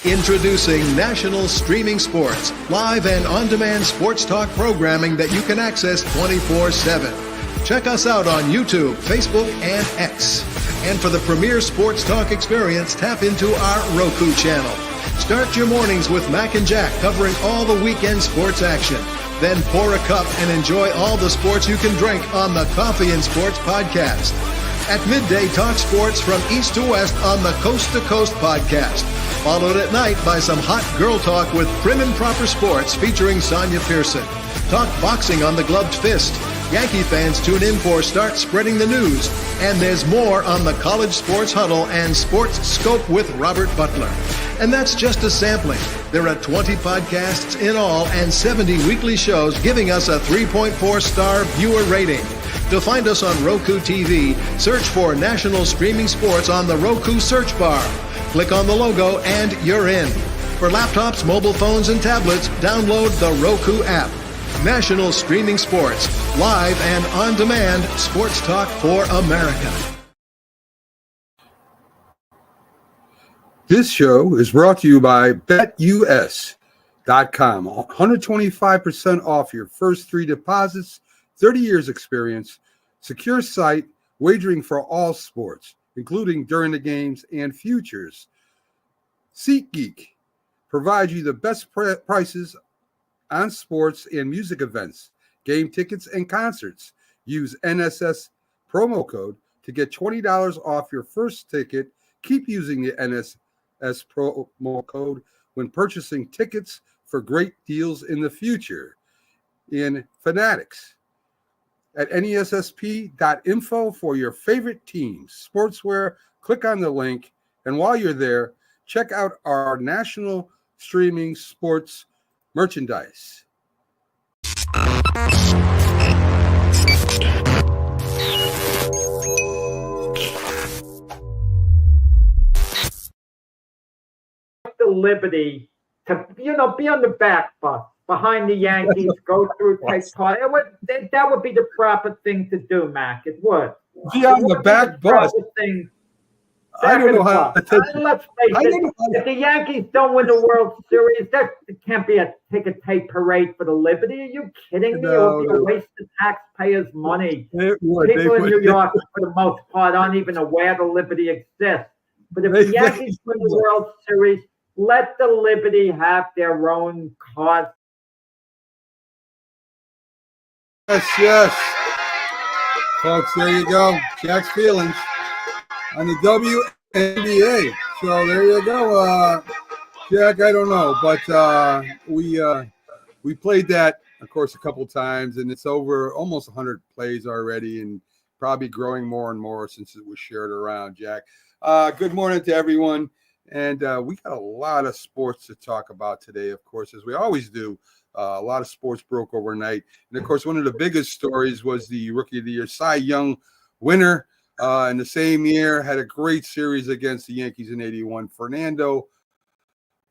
Introducing National Streaming Sports, live and on-demand sports talk programming that you can access 24/7. Check us out on YouTube, Facebook, and X. And for the premier sports talk experience, tap into our Roku channel. Start your mornings with Mac and Jack covering all the weekend sports action. Then pour a cup and enjoy all the sports you can drink on the Coffee and Sports podcast. At midday, talk sports from east to west on the Coast to Coast podcast. Followed at night by some hot girl talk with Prim and Proper Sports featuring Sonia Pearson. Talk boxing on the Gloved Fist. Yankee fans tune in for Start Spreading the News. And there's more on the College Sports Huddle and Sports Scope with Robert Butler. And that's just a sampling. There are 20 podcasts in all and 70 weekly shows giving us a 3.4-star viewer rating. To find us on Roku TV, search for National Streaming Sports on the Roku search bar. Click on the logo and you're in. For laptops, mobile phones, and tablets, download the Roku app. National Streaming Sports, live and on-demand sports talk for America. This show is brought to you by BetUS.com. 125% off your first 3 deposits, 30 years experience, secure site, wagering for all sports, including during the games and futures. SeatGeek provides you the best prices on sports and music events, game tickets, and concerts. Use NSS promo code to get $20 off your first ticket. Keep using the NSS promo code when purchasing tickets for great deals in the future. In Fanatics at nessp.info for your favorite teams, sportswear. Click on the link, and while you're there, check out our national streaming sports merchandise. The liberty to, be on the back bus behind the Yankees, go through, take part. That would be the proper thing to do, Mac. It would. Be on the back bus. I don't know how. Let's face it. If the Yankees don't win the World Series, that can't be a ticket tape parade for the Liberty. Are you kidding me? It would be a waste of taxpayers' money. People in New York, for the most part, aren't even aware the Liberty exists. But if the Yankees win the World Series, let the Liberty have their own cause. Yes. Folks, there you go. Jack's feelings on the WNBA. So there you go. Jack, I don't know, but we played that, of course, a couple times, and it's over almost 100 plays already, and probably growing more and more since it was shared around. Jack, good morning to everyone, and we got a lot of sports to talk about today, of course, as we always do. A lot of sports broke overnight, and of course, one of the biggest stories was the Rookie of the Year Cy Young winner. In the same year, had a great series against the Yankees in '81. Fernando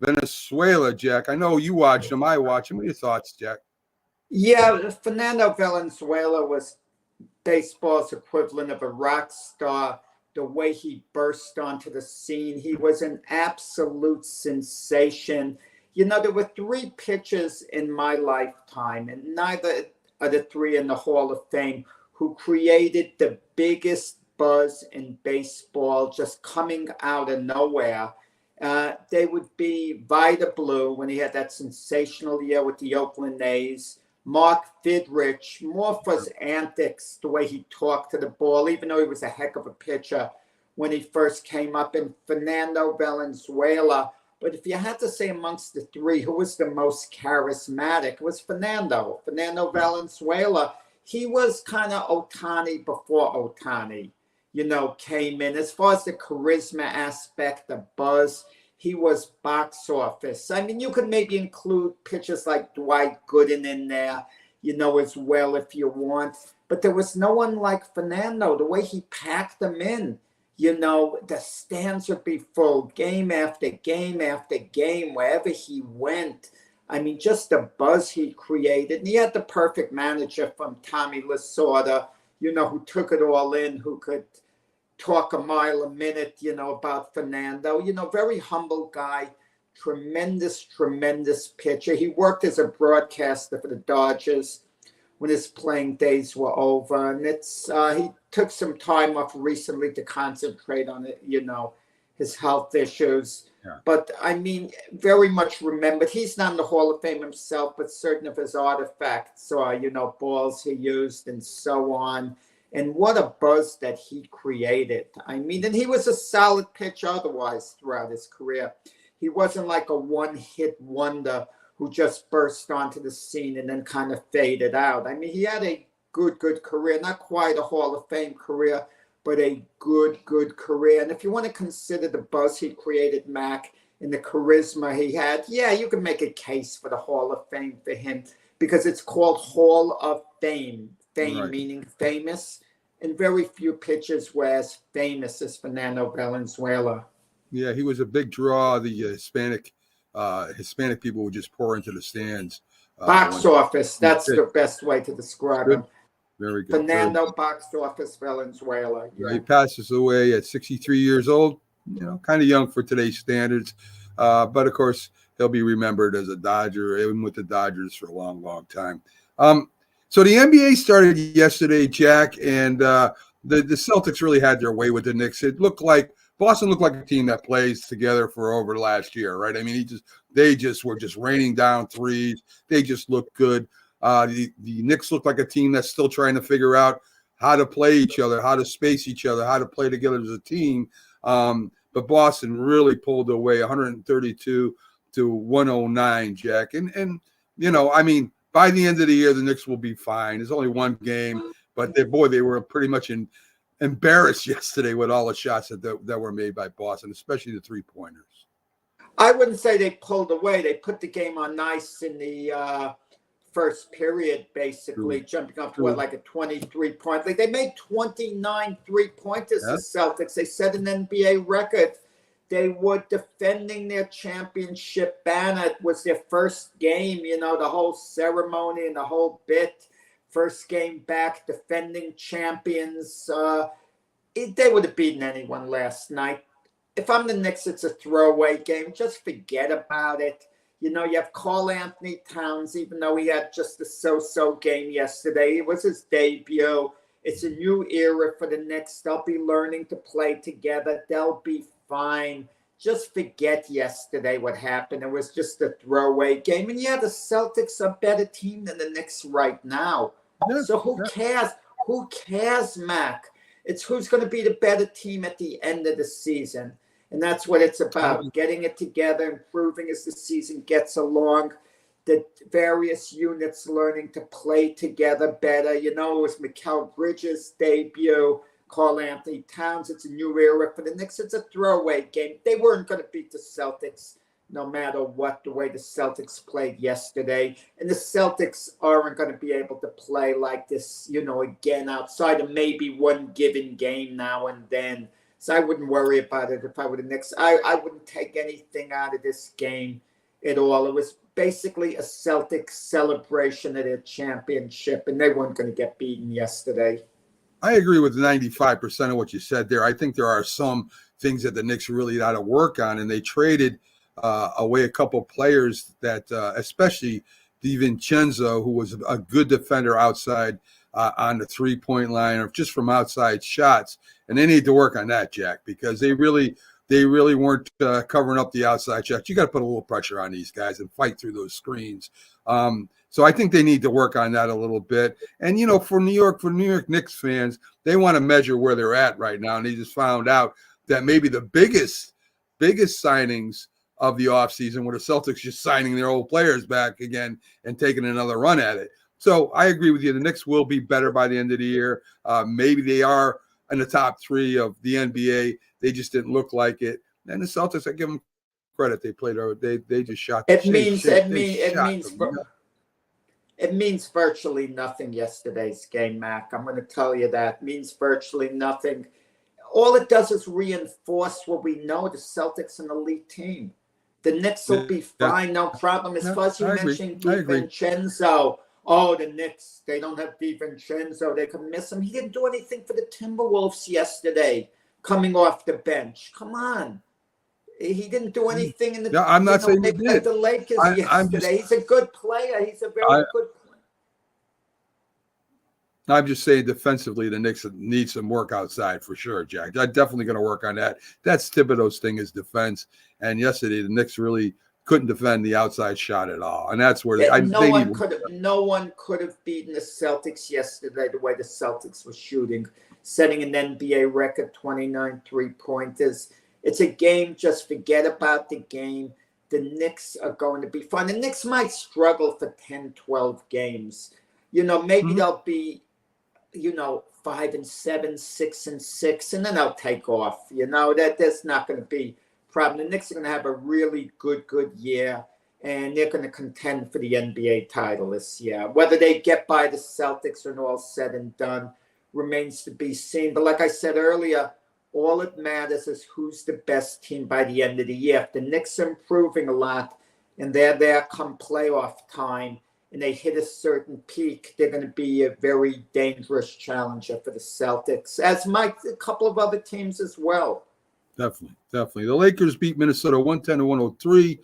Valenzuela, Jack. I know you watched him. I watched him. What are your thoughts, Jack? Yeah, Fernando Valenzuela was baseball's equivalent of a rock star. The way he burst onto the scene, he was an absolute sensation. There were 3 pitchers in my lifetime, and neither are the 3 in the Hall of Fame, who created the biggest buzz in baseball just coming out of nowhere. They would be Vida Blue when he had that sensational year with the Oakland A's. Mark Fidrich, more for his antics, the way he talked to the ball, even though he was a heck of a pitcher when he first came up. And Fernando Valenzuela. But if you had to say amongst the 3 who was the most charismatic, it was Fernando Valenzuela. He was kind of Ohtani before Ohtani, came in. As far as the charisma aspect, the buzz, he was box office. I mean, you could maybe include pitchers like Dwight Gooden in there, as well if you want. But there was no one like Fernando, the way he packed them in. The stands would be full game after game after game, wherever he went. I mean, just the buzz he created. And he had the perfect manager from Tommy Lasorda, who took it all in, who could talk a mile a minute, about Fernando. Very humble guy, tremendous pitcher. He worked as a broadcaster for the Dodgers when his playing days were over, and he took some time off recently to concentrate on it, his health issues. Yeah. But I mean, very much remembered. He's not in the Hall of Fame himself, but certain of his artifacts, balls he used and so on. And what a buzz that he created. I mean, and he was a solid pitcher otherwise throughout his career. He wasn't like a one-hit wonder who just burst onto the scene and then kind of faded out. I mean, he had a good career, not quite a Hall of Fame career, but a good career. And if you want to consider the buzz he created, Mac, and the charisma he had, yeah, you can make a case for the Hall of Fame for him because it's called Hall of Fame. Fame Right. meaning famous, and very few pitchers were as famous as Fernando Valenzuela. Yeah, he was a big draw. The Hispanic people would just pour into the stands. Box office, that's the best way to describe him. Very good. Fernando Box Office Valenzuela. Yeah. He passes away at 63 years old, kind of young for today's standards. But of course, he'll be remembered as a Dodger, even with the Dodgers for a long time. So the NBA started yesterday, Jack, and the Celtics really had their way with the Knicks. It looked like Boston looked like a team that plays together for over last year, right? I mean, they were just raining down threes. They just looked good. The Knicks looked like a team that's still trying to figure out how to play each other, how to space each other, how to play together as a team. But Boston really pulled away 132 to 109, Jack. And I mean, by the end of the year, the Knicks will be fine. There's only one game, but they were pretty much embarrassed yesterday with all the shots that were made by Boston, especially the three-pointers. I wouldn't say they pulled away. They put the game on nice in the first period, basically, jumping up to like a 23-point lead. They made 29 three-pointers, the Celtics. They set an NBA record. They were defending their championship banner. It was their first game, the whole ceremony and the whole bit. First game back, defending champions. They would have beaten anyone last night. If I'm the Knicks, it's a throwaway game. Just forget about it. You have Karl Anthony Towns, even though he had just a so-so game yesterday. It was his debut. It's a new era for the Knicks. They'll be learning to play together. They'll be fine. Just forget yesterday what happened. It was just a throwaway game. And the Celtics are a better team than the Knicks right now. Yeah, so who cares? Who cares, Mac? It's who's going to be the better team at the end of the season. And that's what it's about, getting it together, improving as the season gets along, the various units learning to play together better. It was Mikal Bridges' debut, Karl Anthony Towns. It's a new era for the Knicks. It's a throwaway game. They weren't going to beat the Celtics no matter what, the way the Celtics played yesterday. And the Celtics aren't going to be able to play like this, again, outside of maybe one given game now and then. So I wouldn't worry about it if I were the Knicks. I wouldn't take anything out of this game at all. It was basically a Celtics celebration of their championship, and they weren't going to get beaten yesterday. I agree with 95% of what you said there. I think there are some things that the Knicks really got to work on, and they traded away a couple players that, especially DiVincenzo, who was a good defender outside on the three-point line or just from outside shots. And they need to work on that, Jack, because they really weren't covering up the outside shots. You got to put a little pressure on these guys and fight through those screens. So I think they need to work on that a little bit. And, for New York Knicks fans, they want to measure where they're at right now. And they just found out that maybe the biggest signings of the offseason were the Celtics just signing their old players back again and taking another run at it. So I agree with you. The Knicks will be better by the end of the year. Maybe they are in the top three of the NBA. They just didn't look like it. And the Celtics, I give them credit. They played. They just shot. It means virtually nothing. Yesterday's game, Mac. I'm going to tell you that it means virtually nothing. All it does is reinforce what we know. The Celtics an elite team. The Knicks will be fine, no problem. As far as you mentioned DiVincenzo. Oh, the Knicks, they don't have DiVincenzo. They can miss him. He didn't do anything for the Timberwolves yesterday, coming off the bench. Come on. He didn't do anything in the. Yeah, I'm not saying he did. The Lakers yesterday. He's a good player. He's a very good player. I'm just saying defensively, the Knicks need some work outside for sure, Jack. I'm definitely going to work on that. That's Thibodeau's thing is defense. And yesterday, the Knicks really couldn't defend the outside shot at all. And that's where no one could have beaten the Celtics yesterday the way the Celtics were shooting, setting an NBA record 29 3-pointers. It's a game. Just forget about the game. The Knicks are going to be fun. The Knicks might struggle for 10, 12 games. Maybe they'll be 5-7, 6-6, and then they'll take off. That there's not going to be a problem. The Knicks are going to have a really good year, and they're going to contend for the NBA title this year. Whether they get by the Celtics when all said and done remains to be seen. But like I said earlier, all that matters is who's the best team by the end of the year. If the Knicks are improving a lot and they're there come playoff time, and they hit a certain peak, they're going to be a very dangerous challenger for the Celtics, as might a couple of other teams as well. Definitely. The Lakers beat Minnesota 110-103.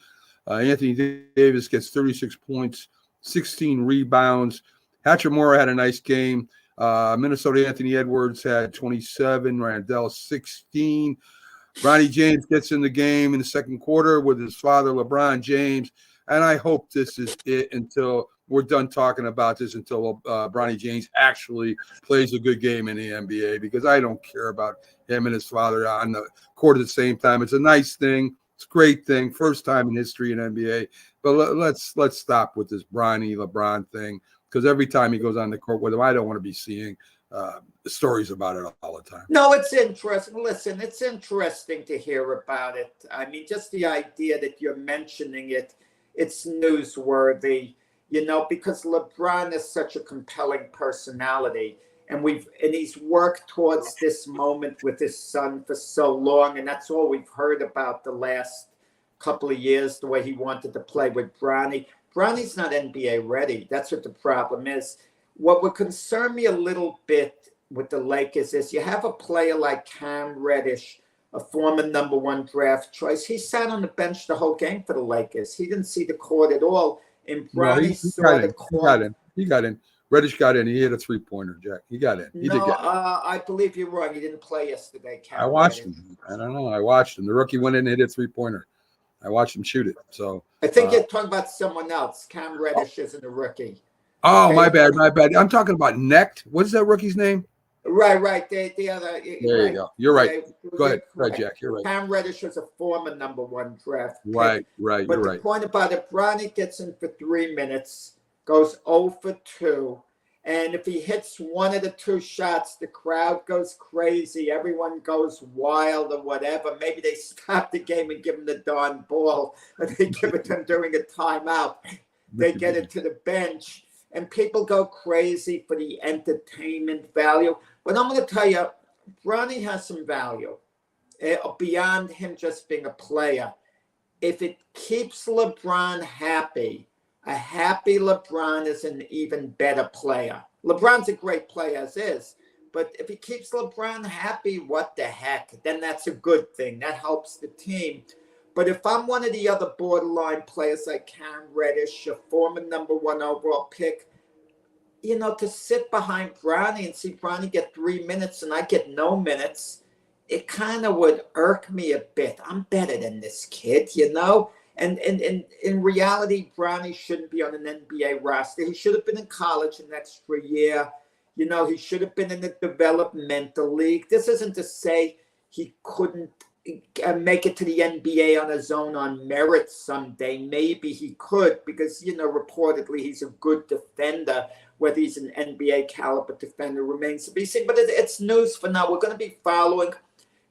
Anthony Davis gets 36 points, 16 rebounds. Hachimura had a nice game. Minnesota Anthony Edwards had 27, Randall 16. Bronny James gets in the game in the second quarter with his father, LeBron James. And I hope this is it until we're done talking about this, until Bronny James actually plays a good game in the NBA, because I don't care about him and his father on the court at the same time. It's a nice thing. It's a great thing. First time in history in NBA. But let's stop with this Bronny LeBron thing, because every time he goes on the court with him, I don't want to be seeing stories about it all the time. No, it's interesting. Listen, it's interesting to hear about it. I mean, just the idea that you're mentioning it, it's newsworthy, because LeBron is such a compelling personality, and he's worked towards this moment with his son for so long, and that's all we've heard about the last couple of years, the way he wanted to play with Bronny. Bronny's not NBA ready. That's what the problem is. What would concern me a little bit with the Lakers is you have a player like Cam Reddish, a former number 1 draft choice. He sat on the bench the whole game for the Lakers. He didn't see the court at all. And Bronny saw the court. He got in. Reddish got in. He hit a 3-pointer, Jack. He got in. I believe you're wrong. He didn't play yesterday, Cam. I watched him. I don't know. I watched him. The rookie went in and hit a 3-pointer. I watched him shoot it. So I think you're talking about someone else. Cam Reddish isn't a rookie. Oh, okay. My bad. I'm talking about Necht. What's that rookie's name? Right. The other. There you go. You're right. Go ahead, Jack. You're right. Cam Reddish was a former number 1 draft pick. Right. But you're right. The point about it, Bronny gets in for 3 minutes, goes 0 for 2. And if he hits one of the 2 shots, the crowd goes crazy. Everyone goes wild or whatever. Maybe they stop the game and give him the darn ball, or they give it to him during a timeout. They get it to the bench, and people go crazy for the entertainment value. But I'm going to tell you, Bronny has some value beyond him just being a player. If it keeps LeBron happy, a happy LeBron is an even better player. LeBron's a great player as is, but if he keeps LeBron happy, what the heck? Then that's a good thing. That helps the team. But if I'm one of the other borderline players like Cam Reddish, a former number 1 overall pick, to sit behind Bronny and see Bronny get 3 minutes and I get no minutes, it kind of would irk me a bit. I'm better than this kid, And in reality, Bronny shouldn't be on an NBA roster. He should have been in college an extra year. He should have been in the developmental league. This isn't to say he couldn't make it to the NBA on his own on merit someday. Maybe he could, because, reportedly he's a good defender. Whether he's an NBA caliber defender remains to be seen. But it's news for now. We're going to be following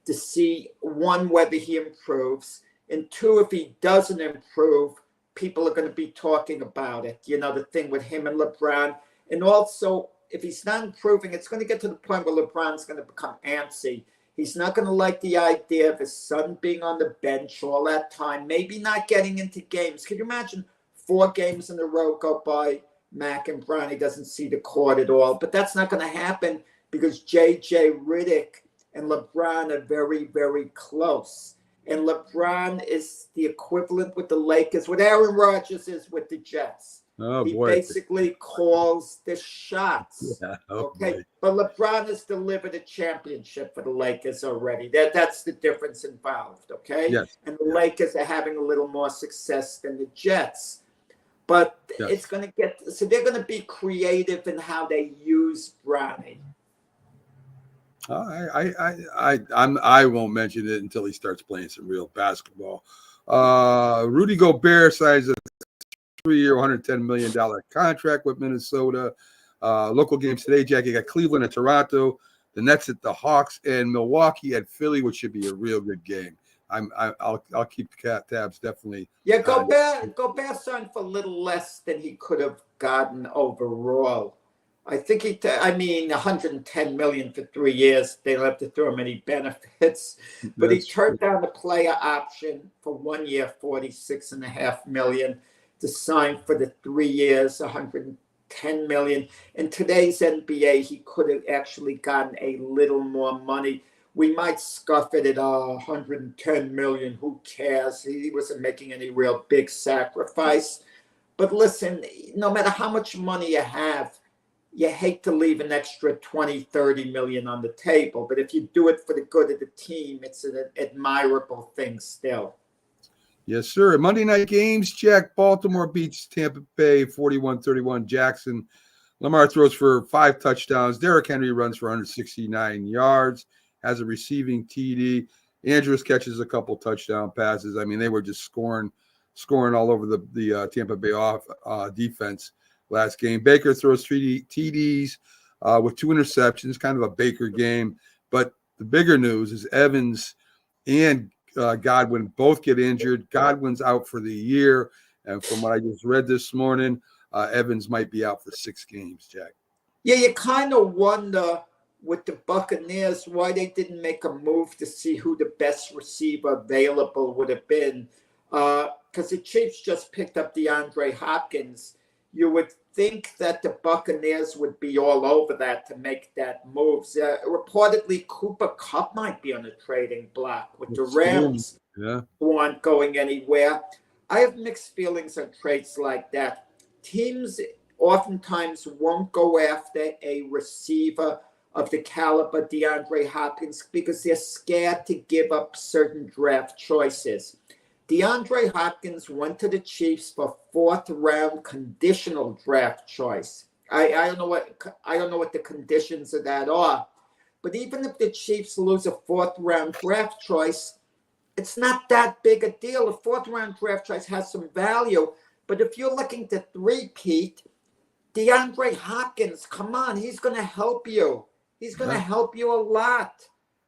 to see, 1, whether he improves. And 2, if he doesn't improve, people are going to be talking about it. The thing with him and LeBron. And also, if he's not improving, it's going to get to the point where LeBron's going to become antsy. He's not going to like the idea of his son being on the bench all that time, maybe not getting into games. Can you imagine 4 games in a row go by, Mac and Bronny doesn't see the court at all? But that's not going to happen because J.J. Redick and LeBron are very, very close. And LeBron is the equivalent with the Lakers, what Aaron Rodgers is with the Jets. Oh, he boy. basically calls the shots. Yeah. Okay. Boy. But LeBron has delivered a championship for the Lakers already. That's the difference involved. Okay. Yes. And the Lakers are having a little more success than the Jets. But it's going to get, so they're going to be creative in how they use Bronny. I won't mention it until he starts playing some real basketball. Rudy Gobert signs a 3-year, $110 million contract with Minnesota. Local games today, Jack. You got Cleveland and Toronto, the Nets at the Hawks, and Milwaukee at Philly, which should be a real good game. I'll keep tabs definitely. Yeah, Gobert signed for a little less than he could have gotten overall. I think $110 million for 3 years. They don't have to throw him any benefits, but he turned down the player option for 1 year, $46.5 million, to sign for the 3 years, $110 million. In today's NBA, he could have actually gotten a little more money. We might scuff it at $110 million. Who cares? He wasn't making any real big sacrifice. But listen, no matter how much money you have, you hate to leave an extra 20, 30 million on the table. But if you do it for the good of the team, it's an admirable thing still. Yes, sir. Monday night games, Jack. Baltimore beats Tampa Bay 41-31. Jackson. Lamar throws for 5 touchdowns. Derrick Henry runs for 169 yards. Has a receiving TD. Andrews catches a couple touchdown passes. I mean, they were just scoring all over the Tampa Bay defense last game. Baker throws 3 TDs with 2 interceptions, kind of a Baker game. But the bigger news is Evans and Godwin both get injured. Godwin's out for the year. And from what I just read this morning, Evans might be out for 6 games, Jack. Yeah, you kind of wonder with the Buccaneers why they didn't make a move to see who the best receiver available would have been. Because the Chiefs just picked up DeAndre Hopkins. You would think that the Buccaneers would be all over that to make that move. Reportedly, Cooper Kupp might be on the trading block with the Rams, who aren't going anywhere. I have mixed feelings on trades like that. Teams oftentimes won't go after a receiver of the caliber DeAndre Hopkins because they're scared to give up certain draft choices. DeAndre Hopkins went to the Chiefs for 4th round conditional draft choice. I don't know what the conditions of that are, but even if the Chiefs lose a 4th round draft choice, it's not that big a deal. A 4th round draft choice has some value, but if you're looking to three-peat, DeAndre Hopkins, come on, he's going to help you. He's going to help you a lot.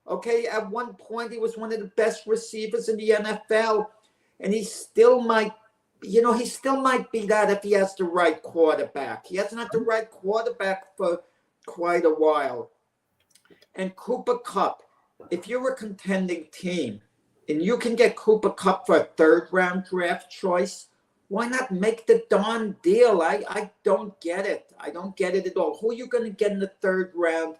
Okay, at one point he was one of the best receivers in the NFL. And he still might be that if he has the right quarterback. He hasn't had the right quarterback for quite a while. And Cooper Kupp, if you're a contending team and you can get Cooper Kupp for a 3rd round draft choice, why not make the darn deal? I don't get it. I don't get it at all. Who are you going to get in the 3rd round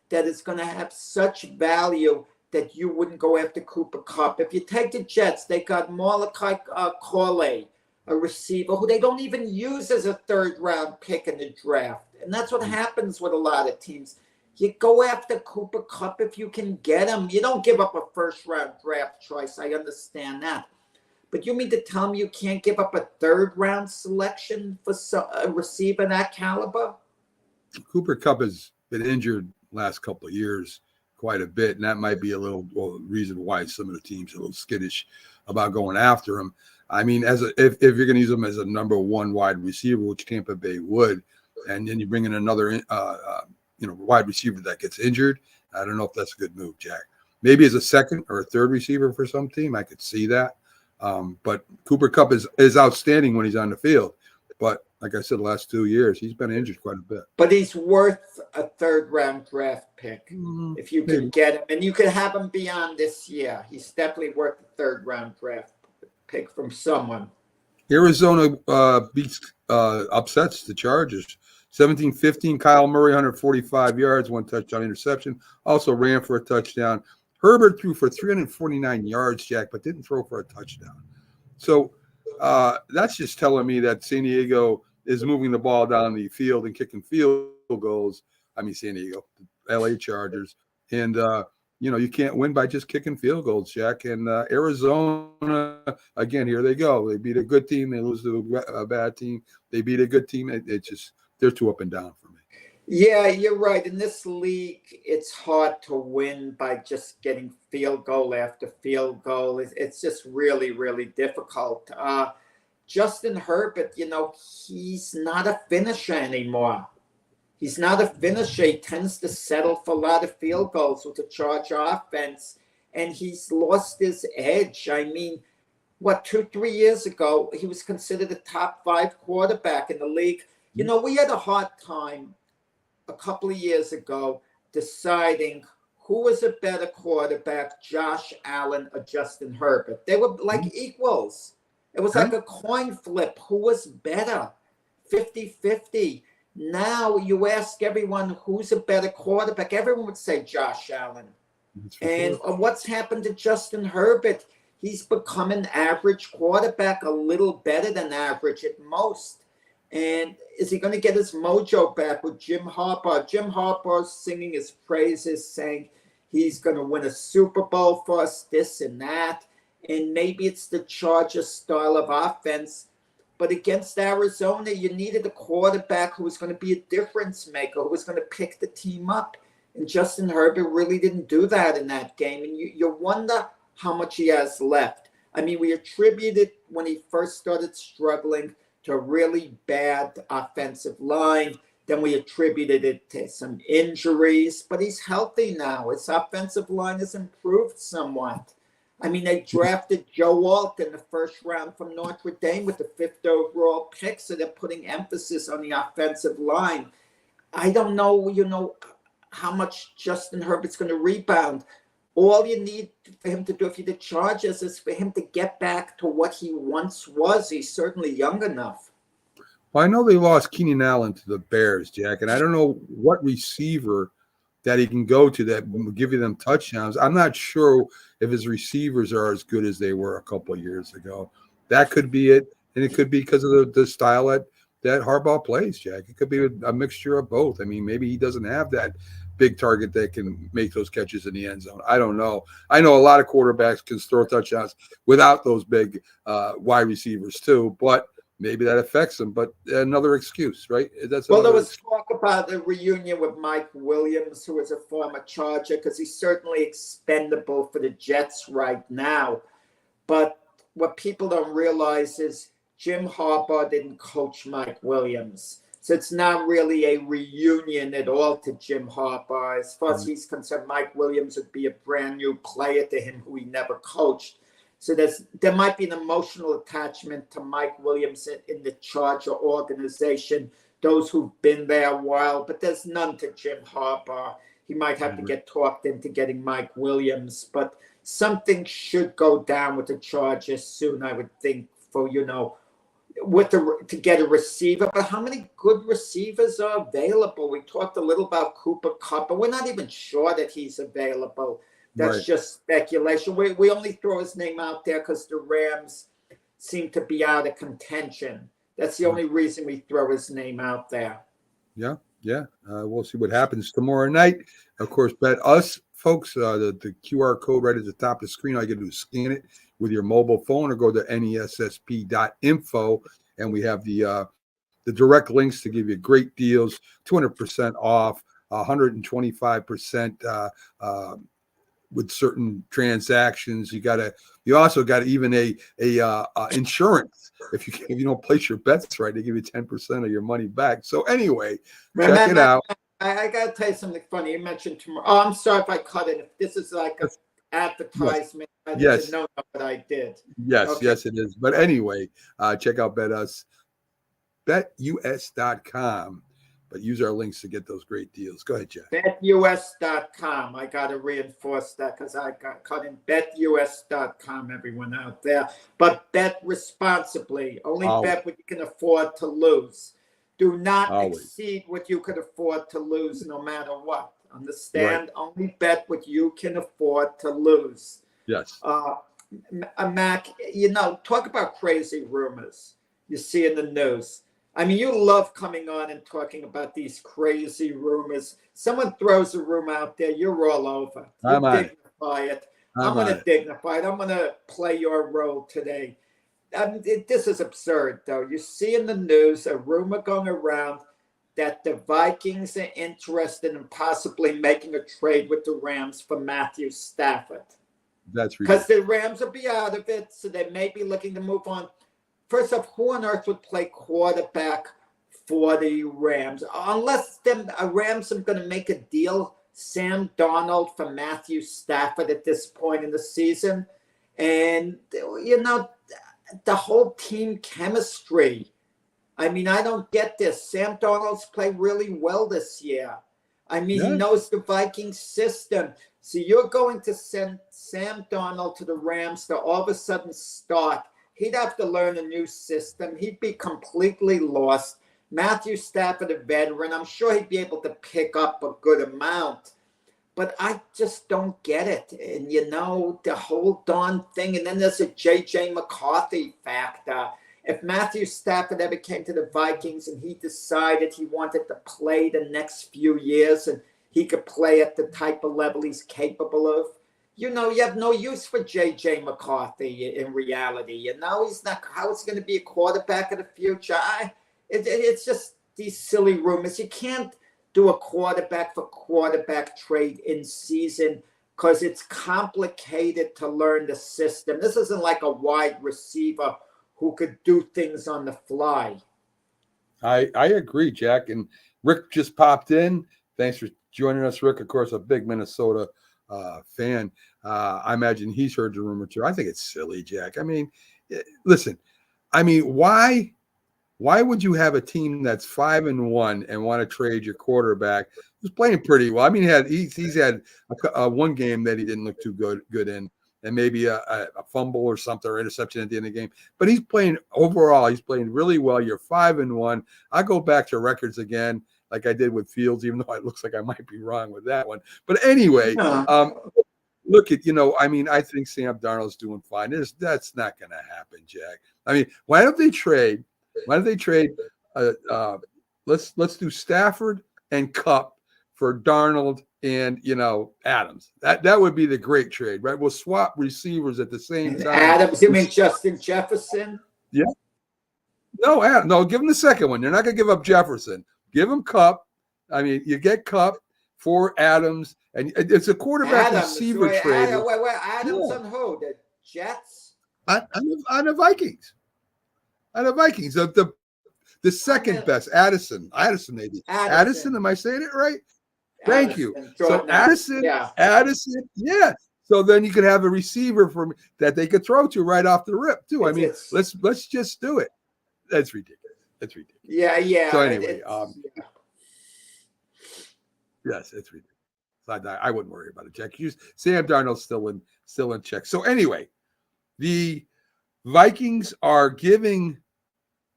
that is going to have such value that you wouldn't go after Cooper Kupp? If you take the Jets, they got Malachi Corley, a receiver who they don't even use as a 3rd round pick in the draft. And that's what happens with a lot of teams. You go after Cooper Kupp if you can get him. You don't give up a 1st round draft choice. I understand that. But you mean to tell me you can't give up a 3rd round selection for a receiver that caliber? Cooper Kupp has been injured last couple of years quite a bit, and that might be a little reason why some of the teams are a little skittish about going after him. I mean, if you're going to use him as a number 1 wide receiver, which Tampa Bay would, and then you bring in another wide receiver that gets injured, I don't know if that's a good move, Jack. Maybe as a 2nd or a 3rd receiver for some team, I could see that. But Cooper Kupp is outstanding when he's on the field. But like I said, the last 2 years, he's been injured quite a bit. But he's worth a 3rd round draft pick if you can get him. And you could have him beyond this year. He's definitely worth a 3rd round draft pick from someone. Arizona upsets the Chargers. 17-15, Kyle Murray, 145 yards, 1 touchdown interception. Also ran for a touchdown. Herbert threw for 349 yards, Jack, but didn't throw for a touchdown. So that's just telling me that San Diego is moving the ball down the field and kicking field goals. I mean, San Diego, LA Chargers. And, you can't win by just kicking field goals, Jack. And Arizona, again, here they go. They beat a good team. They lose to a bad team. They beat a good team. It's just they're too up and down for me. Yeah, you're right. In this league, it's hard to win by just getting field goal after field goal. It's just really, really difficult. Justin Herbert, he's not a finisher anymore. He's not a finisher. He tends to settle for a lot of field goals with the Charger offense, and he's lost his edge. I mean, 2-3 years ago, he was considered a top 5 quarterback in the league. We had a hard time a couple of years ago deciding who was a better quarterback, Josh Allen or Justin Herbert. They were like equals. It was like a coin flip. Who was better? 50-50. Now you ask everyone who's a better quarterback. Everyone would say Josh Allen. And what's happened to Justin Herbert? He's become an average quarterback, a little better than average at most. And is he going to get his mojo back with Jim Harbaugh? Jim Harbaugh's singing his praises, saying he's going to win a Super Bowl for us, this and that. And maybe it's the Chargers style of offense. But against Arizona, you needed a quarterback who was going to be a difference maker, who was going to pick the team up. And Justin Herbert really didn't do that in that game. And you wonder how much he has left. I mean, we attributed when he first started struggling to a really bad offensive line. Then we attributed it to some injuries, but he's healthy now. His offensive line has improved somewhat. I mean, they drafted Joe Alt in the first round from Notre Dame with the 5th overall pick, so they're putting emphasis on the offensive line. I don't know, how much Justin Herbert's going to rebound. All you need for him to do, if you're the Chargers, is for him to get back to what he once was. He's certainly young enough. Well, I know they lost Keenan Allen to the Bears, Jack, and I don't know what receiver that he can go to that will give you them touchdowns. I'm not sure if his receivers are as good as they were a couple of years ago. That could be it, and it could be because of the style that Harbaugh plays, Jack. It could be a mixture of both. I mean, maybe he doesn't have that big target that can make those catches in the end zone. I don't know. I know a lot of quarterbacks can throw touchdowns without those big wide receivers too, but maybe that affects them. But another excuse, right? There was talk about a reunion with Mike Williams, who is a former Charger, because he's certainly expendable for the Jets right now. But what people don't realize is Jim Harbaugh didn't coach Mike Williams. So it's not really a reunion at all to Jim Harbaugh. As far as he's concerned, Mike Williams would be a brand new player to him who he never coached. So there might be an emotional attachment to Mike Williams in the Charger organization, those who've been there a while, but there's none to Jim Harbaugh. He might have to get talked into getting Mike Williams, but something should go down with the Chargers soon, I would think, for, to get a receiver. But how many good receivers are available? We talked a little about Cooper Kupp, but we're not even sure that he's available. That's just speculation. We only throw his name out there because the Rams seem to be out of contention. That's the only reason we throw his name out there. Yeah. We'll see what happens tomorrow night. Of course, bet us, folks. The QR code right at the top of the screen. All you got to do is scan it with your mobile phone or go to nessp.info, and we have the direct links to give you great deals, 200% off, 125% with certain transactions. You also got even a insurance. If you don't place your bets right, they give you 10% of your money back. So anyway, check it out. I got to tell you something funny. You mentioned tomorrow. Oh, I'm sorry if I cut it. If this is like an advertisement, I didn't know what I did. Yes, it is. But anyway, check out betus.com. But use our links to get those great deals. Go ahead, Jeff. BetUS.com. I got to reinforce that because I got cut in. BetUS.com, everyone out there. But bet responsibly. Only bet what you can afford to lose. Do not exceed what you could afford to lose no matter what. Understand? Right. Only bet what you can afford to lose. Yes. Mac, talk about crazy rumors you see in the news. I mean, you love coming on and talking about these crazy rumors. Someone throws a rumor out there, you're all over. You dignify it. I'm going to dignify it. I'm going to play your role today. This is absurd, though. You see in the news a rumor going around that the Vikings are interested in possibly making a trade with the Rams for Matthew Stafford. That's ridiculous. Because the Rams will be out of it, so they may be looking to move on. First off, who on earth would play quarterback for the Rams? Unless the Rams are going to make a deal, Sam Darnold for Matthew Stafford at this point in the season. And, the whole team chemistry. I mean, I don't get this. Sam Darnold's played really well this year. I mean, He knows the Vikings system. So you're going to send Sam Darnold to the Rams to all of a sudden start. He'd have to learn a new system. He'd be completely lost. Matthew Stafford, a veteran, I'm sure he'd be able to pick up a good amount. But I just don't get it. And, the whole darn thing. And then there's a J.J. McCarthy factor. If Matthew Stafford ever came to the Vikings and he decided he wanted to play the next few years and he could play at the type of level he's capable of, you have no use for J.J. McCarthy in reality. He's not. How is he going to be a quarterback of the future? It's just these silly rumors. You can't do a quarterback for quarterback trade in season because it's complicated to learn the system. This isn't like a wide receiver who could do things on the fly. I agree, Jack. And Rick just popped in. Thanks for joining us, Rick. Of course, a big Minnesota fan. I imagine he's heard the rumor too. I think it's silly, Jack. I mean, listen. I mean, why would you have a team that's 5-1 and want to trade your quarterback who's playing pretty well? I mean, he's had one game that he didn't look too good in, and maybe a fumble or something or interception at the end of the game. But he's playing really well. You're 5-1. I go back to records again, like I did with Fields, even though it looks like I might be wrong with that one. But anyway, look at, I think Sam Darnold's doing fine. That's not going to happen, Jack. I mean, why don't they trade? Let's do Stafford and Kupp for Darnold and Adams. That would be the great trade, right? We'll swap receivers at the same time. Adams, you mean Justin Jefferson? Yeah. No, give him the second one. You're not going to give up Jefferson. Give him Kupp. I mean, you get Kupp for Adams, and it's a quarterback receiver trade. Adams on who? The Jets? On the Vikings. On the Vikings. The second best. Addison maybe. Addison, am I saying it right? Thank you. So Addison, yeah. So then you could have a receiver that they could throw to right off the rip too. Let's just do it. That's ridiculous. Yeah. So anyway, yes, it's ridiculous. I wouldn't worry about it, Jack. Sam Darnold's still in check. So anyway, the Vikings are giving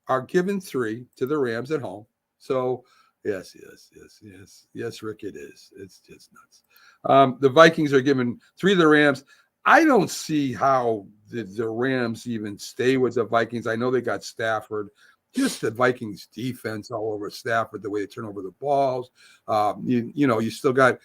3 to the Rams at home. So yes, Rick, it is. It's just nuts. The Vikings are giving 3 to the Rams. I don't see how the Rams even stay with the Vikings. I know they got Stafford. Just the Vikings defense all over Stafford, the way they turn over the balls. You still got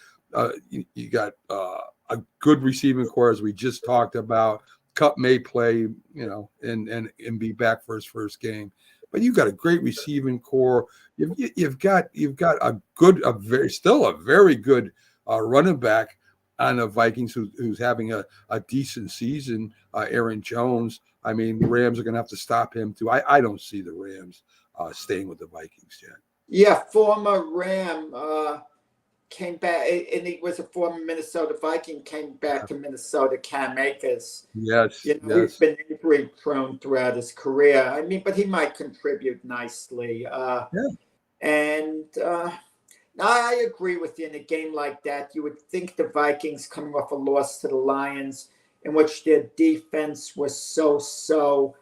you got a good receiving core, as we just talked about. Kupp may play, and be back for his first game. But you've got a great receiving core. You've got a very good running back on the Vikings who's having a decent season. Aaron Jones. I mean, the Rams are going to have to stop him too. I don't see the Rams staying with the Vikings yet. Yeah, former Ram came back, and he was a former Minnesota Viking, came back to Minnesota, Cam Akers. Yes. He's been injury prone throughout his career. I mean, but he might contribute nicely. And I agree with you. In a game like that, you would think the Vikings, coming off a loss to the Lions, in which their defense was so-so,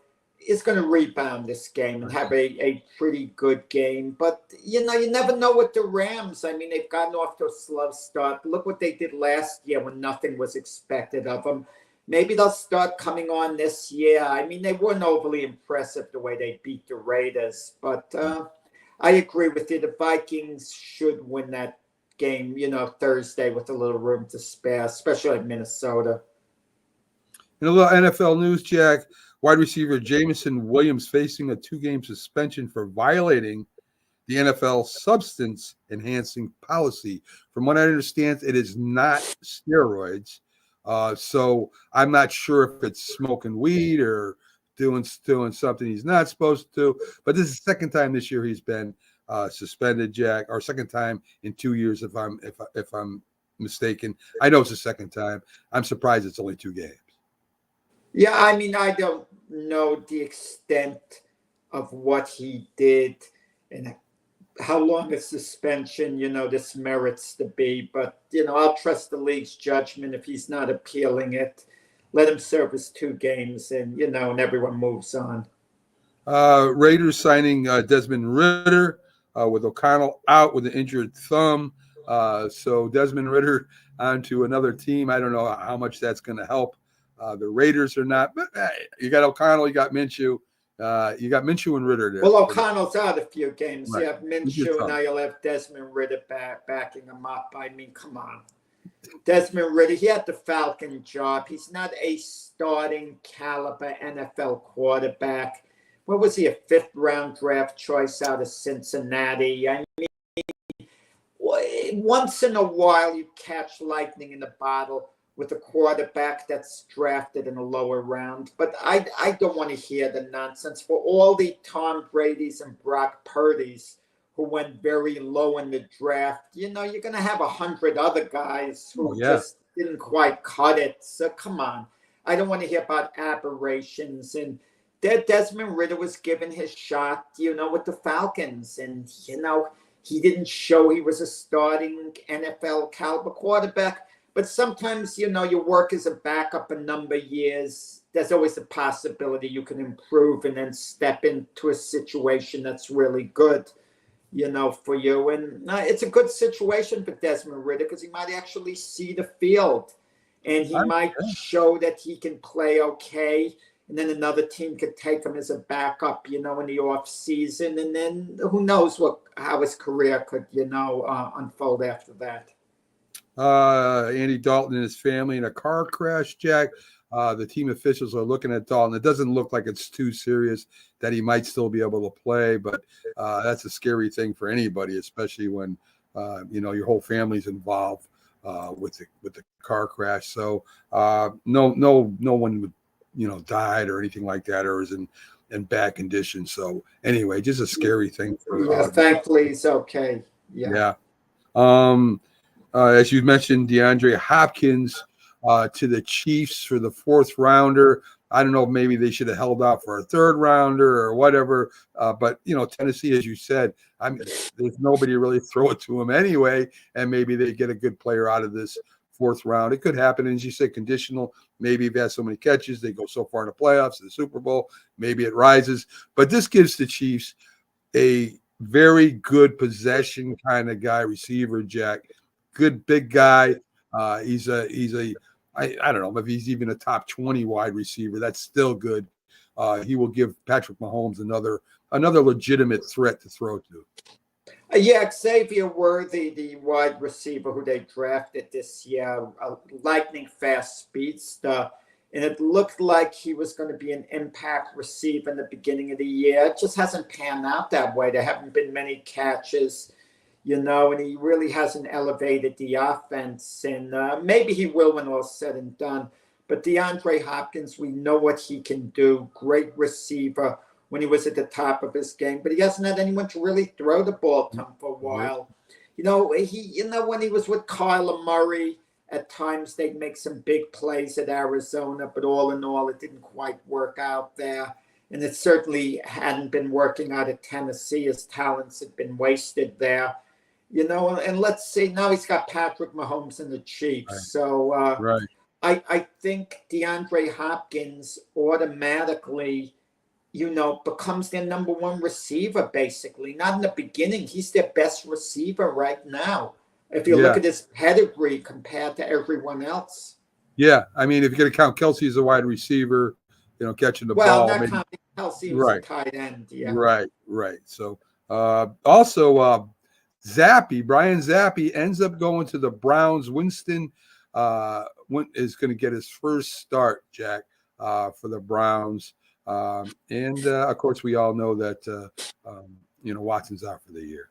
is going to rebound this game and have a pretty good game. But, you never know with the Rams. I mean, they've gotten off to a slow start. Look what they did last year when nothing was expected of them. Maybe they'll start coming on this year. I mean, they weren't overly impressive the way they beat the Raiders. But I agree with you. The Vikings should win that game, Thursday with a little room to spare, especially at Minnesota. In a little NFL news, Jack, wide receiver Jameson Williams facing a 2-game suspension for violating the NFL substance-enhancing policy. From what I understand, it is not steroids. So I'm not sure if it's smoking weed or doing something he's not supposed to. But this is the second time this year he's been suspended, Jack, or second time in 2 years if I'm mistaken. I know it's the second time. I'm surprised it's only 2 games. Yeah, I mean, I don't know the extent of what he did and how long a suspension, this merits to be. But, I'll trust the league's judgment if he's not appealing it. Let him serve his 2 games and, and everyone moves on. Raiders signing Desmond Ridder with O'Connell out with an injured thumb. So Desmond Ridder onto another team. I don't know how much that's going to help the Raiders or not. But you got O'Connell, you got Minshew. You got Minshew and Ridder there. Well, O'Connell's out a few games. Right. You have Minshew, and now you'll have Desmond Ridder backing him up. I mean, come on. Desmond Ridder, he had the Falcon job. He's not a starting caliber NFL quarterback. What was he, a 5th-round draft choice out of Cincinnati? I mean, once in a while you catch lightning in a bottle with a quarterback that's drafted in a lower round. But I don't want to hear the nonsense. For all the Tom Brady's and Brock Purdy's who went very low in the draft, you're going to have 100 other guys who just didn't quite cut it. So come on. I don't want to hear about aberrations. And Desmond Ridder was given his shot, with the Falcons. And, he didn't show he was a starting NFL caliber quarterback. But sometimes, you work as a backup a number of years. There's always a possibility you can improve and then step into a situation that's really good, for you. And it's a good situation for Desmond Ridder because he might actually see the field and he might show that he can play okay. And then another team could take him as a backup, in the off season. And then who knows how his career could, unfold after that. Andy Dalton and his family in a car crash, Jack. The team officials are looking at Dalton. It doesn't look like it's too serious that he might still be able to play, but that's a scary thing for anybody, especially when your whole family's involved with the car crash. So no one would died or anything like that or is in bad condition. So anyway, just a scary thing for thankfully he's okay. Yeah. As you mentioned, DeAndre Hopkins to the Chiefs for the 4th rounder. I don't know, maybe they should have held out for a 3rd rounder or whatever. But, Tennessee, as you said, there's nobody to really throw it to him anyway. And maybe they get a good player out of this 4th round. It could happen. And as you said, conditional. Maybe if he has so many catches, they go so far in the playoffs, the Super Bowl, maybe it rises. But this gives the Chiefs a very good possession kind of guy, receiver, Jack. Good big guy. He's a I don't know if he's even a top 20 wide receiver. That's still good. He will give Patrick Mahomes another legitimate threat to throw to. Xavier Worthy, the wide receiver who they drafted this year, a lightning fast speedster, and it looked like he was going to be an impact receiver in the beginning of the year. It just hasn't panned out that way. There haven't been many catches. And he really hasn't elevated the offense. And maybe he will when all's said and done. But DeAndre Hopkins, we know what he can do. Great receiver when he was at the top of his game. But he hasn't had anyone to really throw the ball to him for a while. When he was with Kyler Murray, at times they'd make some big plays at Arizona. But all in all, it didn't quite work out there. And it certainly hadn't been working out at Tennessee. His talents had been wasted there. And let's see, now he's got Patrick Mahomes and the Chiefs. Right. So I think DeAndre Hopkins automatically becomes their number one receiver, basically. Not in the beginning. He's their best receiver right now. If you look at his pedigree compared to everyone else. Yeah. I mean, if you're going to count Kelsey as a wide receiver, catching the ball. Well, not counting Kelsey was a tight end. Yeah. Right. So also Zappe, Brian Zappe ends up going to the Browns. Winston is going to get his first start, Jack, for the Browns. And of course, we all know that, Watson's out for the year.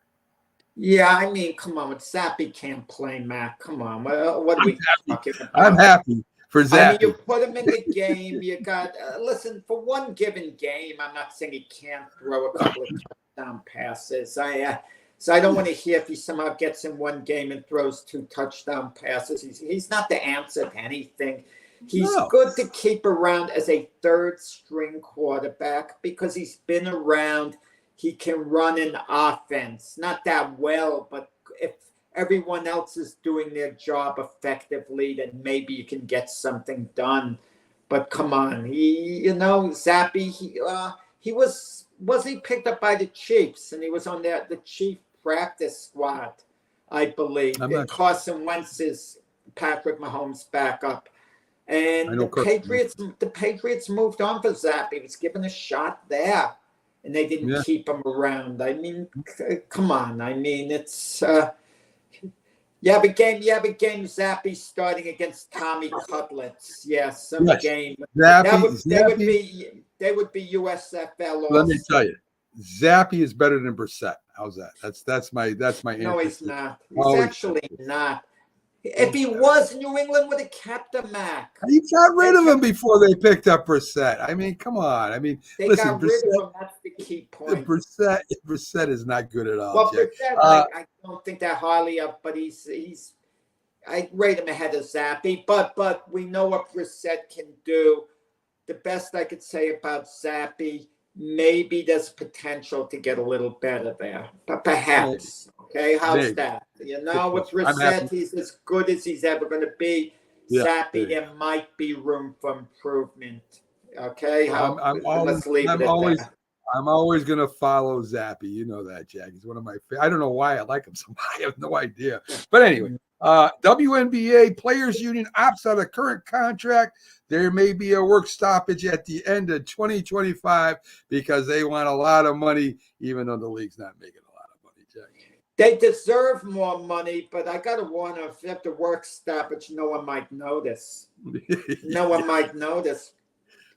Yeah, I mean, come on. Zappe can't play, Matt. Come on. What are we talking about? I'm happy for Zappe. I mean, you put him in the game. You got, listen, for one given game, I'm not saying he can't throw a couple of touchdown passes. So I don't want to hear if he somehow gets in one game and throws 2 touchdown passes. He's not the answer to anything. He's good to keep around as a third-string quarterback because he's been around. He can run an offense. Not that well, but if everyone else is doing their job effectively, then maybe you can get something done. But come on. Zappe, he was he picked up by the Chiefs, and he was on the Chief practice squad, I believe. Carson Wentz is Patrick Mahomes' backup. And the Patriots moved on for Zappe. He was given a shot there, and they didn't keep him around. I mean, come on. I mean, it's but game Zappe starting against Tommy Cutlets. Yes, game. They would be USFL. Also. Let me tell you, Zappe is better than Brissett. How's that? That's my answer. No, he's not. He's actually not. If he was, New England would have kept him, Mac. He got rid of him before they picked up Brissett. I mean, come on. I mean, they got rid of him. That's the key point. Brissett is not good at all. Well, Brissett, I don't think that highly of, but he's. I rate him ahead of Zappe, but we know what Brissett can do. The best I could say about Zappe, maybe there's potential to get a little better there, but perhaps. Okay, how's that? With Brissett, he's as good as he's ever going to be. Zappe, there might be room for improvement. Okay, let's leave it at that. I'm always going to follow Zappe. You know that, Jack. He's one of my favorites. I don't know why I like him so much. I have no idea. But anyway, WNBA Players Union opts out of current contract. There may be a work stoppage at the end of 2025 because they want a lot of money, even though the league's not making a lot of money, Jack. They deserve more money, but I got to warn them, if you have to work stoppage, no one might notice. No one might notice.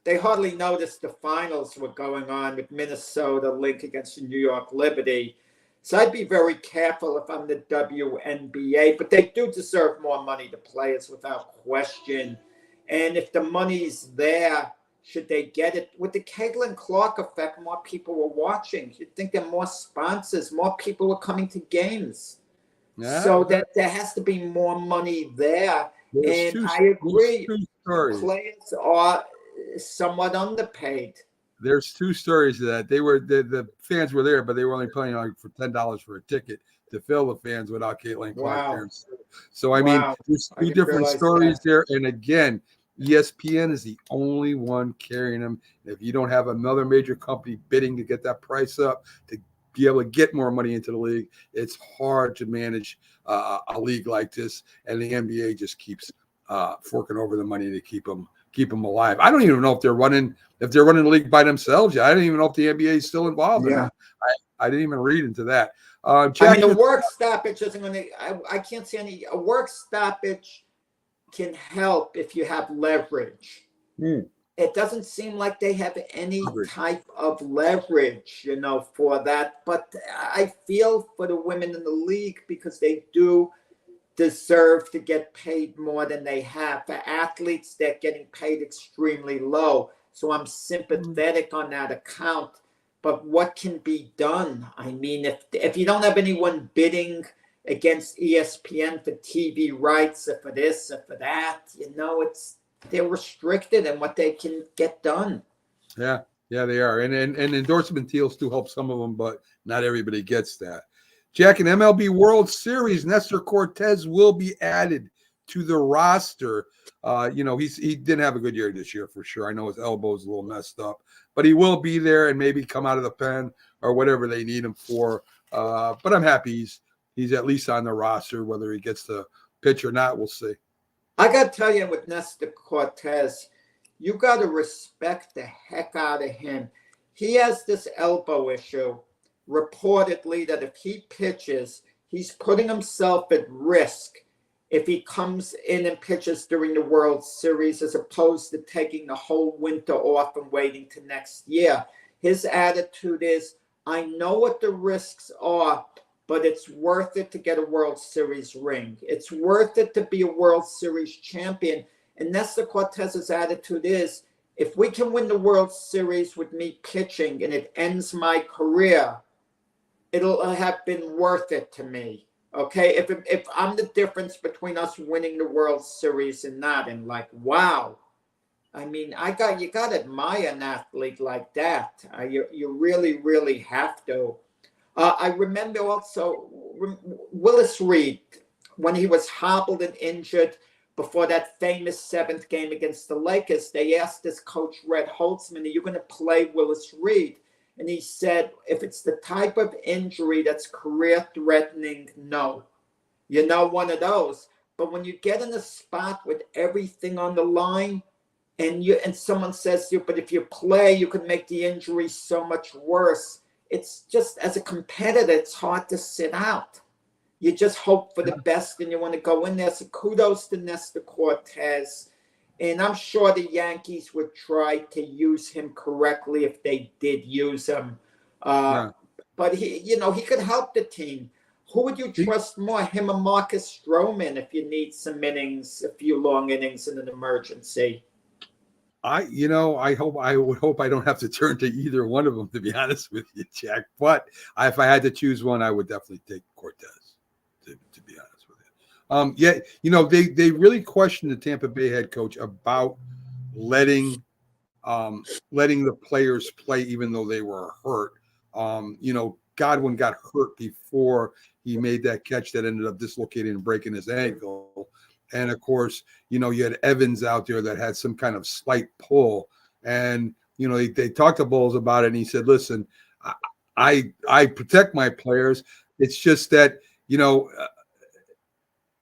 They hardly noticed the finals were going on with Minnesota Lynx against the New York Liberty. So I'd be very careful if I'm the WNBA, but they do deserve more money, the players, without question. And if the money's there, should they get it? With the Caitlin Clark effect, more people were watching. You'd think there are more sponsors, more people were coming to games. So that there has to be more money there. I agree. Players are somewhat underpaid. There's 2 stories to that. The fans were there, but they were only paying for $10 for a ticket to fill the fans without Caitlin Clark there. So I mean, there's 2 different stories there. And again, ESPN is the only one carrying them. If you don't have another major company bidding to get that price up to be able to get more money into the league, it's hard to manage a league like this. And the NBA just keeps forking over the money to keep them alive. I don't even know if they're running the league by themselves. I don't even know if the NBA is still involved in that. I didn't even read into that. The work stoppage isn't going to. I can't see any. A work stoppage can help if you have leverage. It doesn't seem like they have any type of leverage, for that. But I feel for the women in the league because they do deserve to get paid more than they have. For athletes, they're getting paid extremely low. So I'm sympathetic on that account. But what can be done? I mean, if you don't have anyone bidding against ESPN for TV rights or for this or for that, they're restricted in what they can get done. Yeah, they are. And endorsement deals do help some of them, but not everybody gets that. Jack, in MLB World Series, Nestor Cortez will be added to the roster. He didn't have a good year this year for sure. I know his elbow is a little messed up, but he will be there and maybe come out of the pen or whatever they need him for. But I'm happy he's at least on the roster. Whether he gets to pitch or not, we'll see. I got to tell you, with Nestor Cortez, you got to respect the heck out of him. He has this elbow issue, reportedly, that if he pitches, he's putting himself at risk if he comes in and pitches during the World Series, as opposed to taking the whole winter off and waiting to next year. His attitude is, I know what the risks are, but it's worth it to get a World Series ring. It's worth it to be a World Series champion. And Nestor Cortez's attitude is, if we can win the World Series with me pitching and it ends my career, it'll have been worth it to me. Okay, if I'm the difference between us winning the World Series and not, and like, wow, I mean, you got to admire an athlete like that. You really, really have to. I remember also Willis Reed, when he was hobbled and injured before that famous 7th game against the Lakers. They asked his coach, Red Holtzman, are you going to play Willis Reed? And he said, if it's the type of injury that's career-threatening, no. You're not one of those. But when you get in a spot with everything on the line, and someone says to you, but if you play, you can make the injury so much worse. It's just, as a competitor, it's hard to sit out. You just hope for the best and you want to go in there. So kudos to Nestor Cortez. And I'm sure the Yankees would try to use him correctly if they did use him. But he could help the team. Who would you trust more, him or Marcus Stroman, if you need some innings, a few long innings in an emergency? I would hope I don't have to turn to either one of them, to be honest with you, Jack. But if I had to choose one, I would definitely take Cortez, to be honest with you. They really questioned the Tampa Bay head coach about letting the players play even though they were hurt. Godwin got hurt before he made that catch that ended up dislocating and breaking his ankle. And of course, you had Evans out there that had some kind of slight pull. And, they talked to Bowles about it. And he said, listen, I protect my players. It's just that,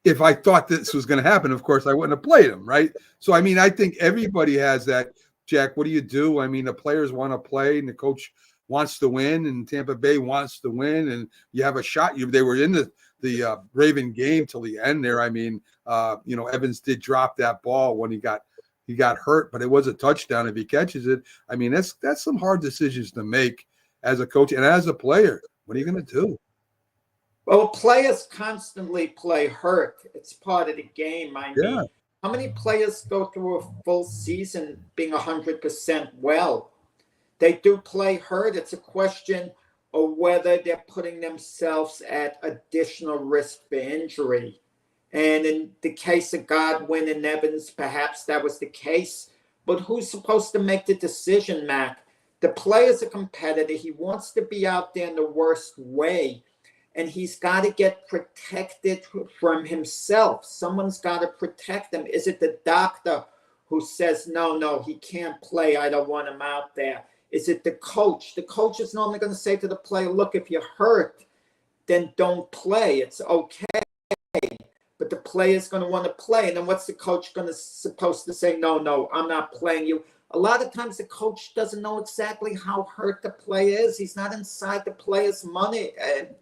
if I thought this was going to happen, of course, I wouldn't have played him. Right. So, I think everybody has that. Jack, what do you do? The players want to play and the coach wants to win, and Tampa Bay wants to win, and you have a shot. They were in the Raven game till the end there. Evans did drop that ball when he got hurt, but it was a touchdown if he catches it. That's some hard decisions to make as a coach and as a player. What are you going to do? Well, players constantly play hurt. It's part of the game. Mean, how many players go through a full season being 100% well? They do play hurt. It's a question of whether they're putting themselves at additional risk for injury. And in the case of Godwin and Evans, perhaps that was the case. But who's supposed to make the decision, Mac? The player's a competitor. He wants to be out there in the worst way. And he's got to get protected from himself. Someone's got to protect him. Is it the doctor who says, no, he can't play, I don't want him out there? Is it the coach? The coach is normally going to say to the player, look, if you're hurt, then don't play. It's okay. But the player's going to want to play. And then what's the coach supposed to say? No, I'm not playing you. A lot of times the coach doesn't know exactly how hurt the player is. He's not inside the player's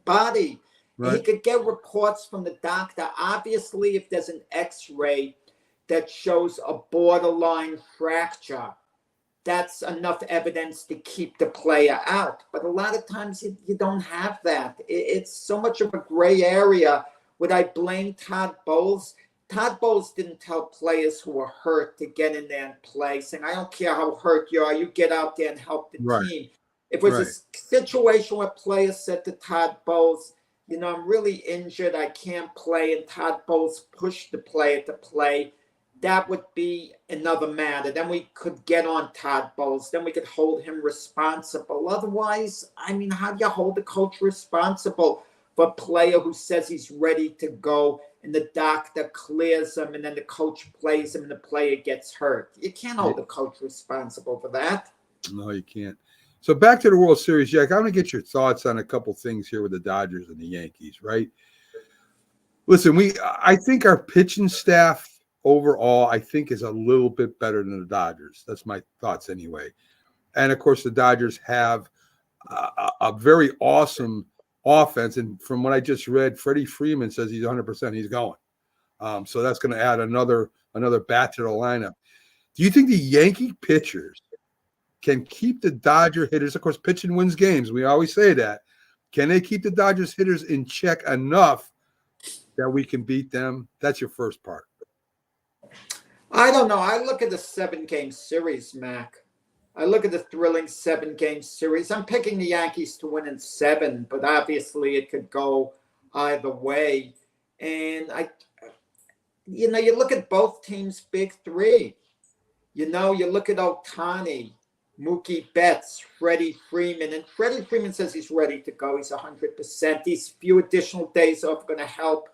body. Right. He could get reports from the doctor. Obviously, if there's an X-ray that shows a borderline fracture, that's enough evidence to keep the player out. But a lot of times you don't have that. It's so much of a gray area. Would I blame Todd Bowles? Todd Bowles didn't tell players who were hurt to get in there and play, saying, I don't care how hurt you are, you get out there and help the team. It was a situation where players said to Todd Bowles, I'm really injured, I can't play, and Todd Bowles pushed the player to play. That would be another matter. Then we could get on Todd Bowles. Then we could hold him responsible. Otherwise, how do you hold the coach responsible for a player who says he's ready to go and the doctor clears them, and then the coach plays them, and the player gets hurt. You can't hold the coach responsible for that. No, you can't. So back to the World Series, Jack. I want to get your thoughts on a couple things here with the Dodgers and the Yankees, right? Listen, I think our pitching staff overall, I think, is a little bit better than the Dodgers. That's my thoughts anyway. And of course, the Dodgers have a very awesome offense. And from what I just read, Freddie Freeman says he's 100%. He's going. So that's going to add another bat to the lineup. Do you think the Yankee pitchers can keep the Dodger hitters? Of course, pitching wins games. We always say that. Can they keep the Dodgers hitters in check enough that we can beat them? That's your first part. I don't know. I look at the 7-game series, Mac. I look at the thrilling 7-game series. I'm picking the Yankees to win in 7, but obviously it could go either way. And you look at both teams' big three. You look at Ohtani, Mookie Betts, Freddie Freeman, and Freddie Freeman says he's ready to go. He's 100%. These few additional days off are going to help.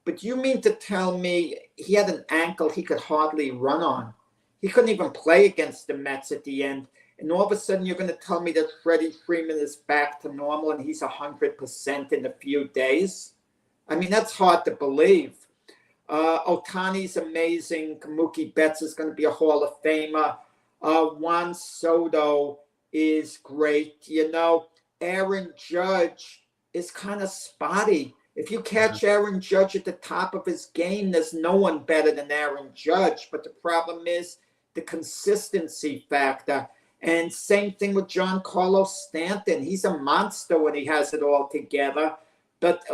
But you mean to tell me he had an ankle he could hardly run on? He couldn't even play against the Mets at the end. And all of a sudden, you're going to tell me that Freddie Freeman is back to normal and he's 100% in a few days? I mean, that's hard to believe. Ohtani's amazing. Mookie Betts is going to be a Hall of Famer. Juan Soto is great. Aaron Judge is kind of spotty. If you catch Aaron Judge at the top of his game, there's no one better than Aaron Judge. But the problem is the consistency factor. And same thing with Giancarlo Stanton. He's a monster when he has it all together. But,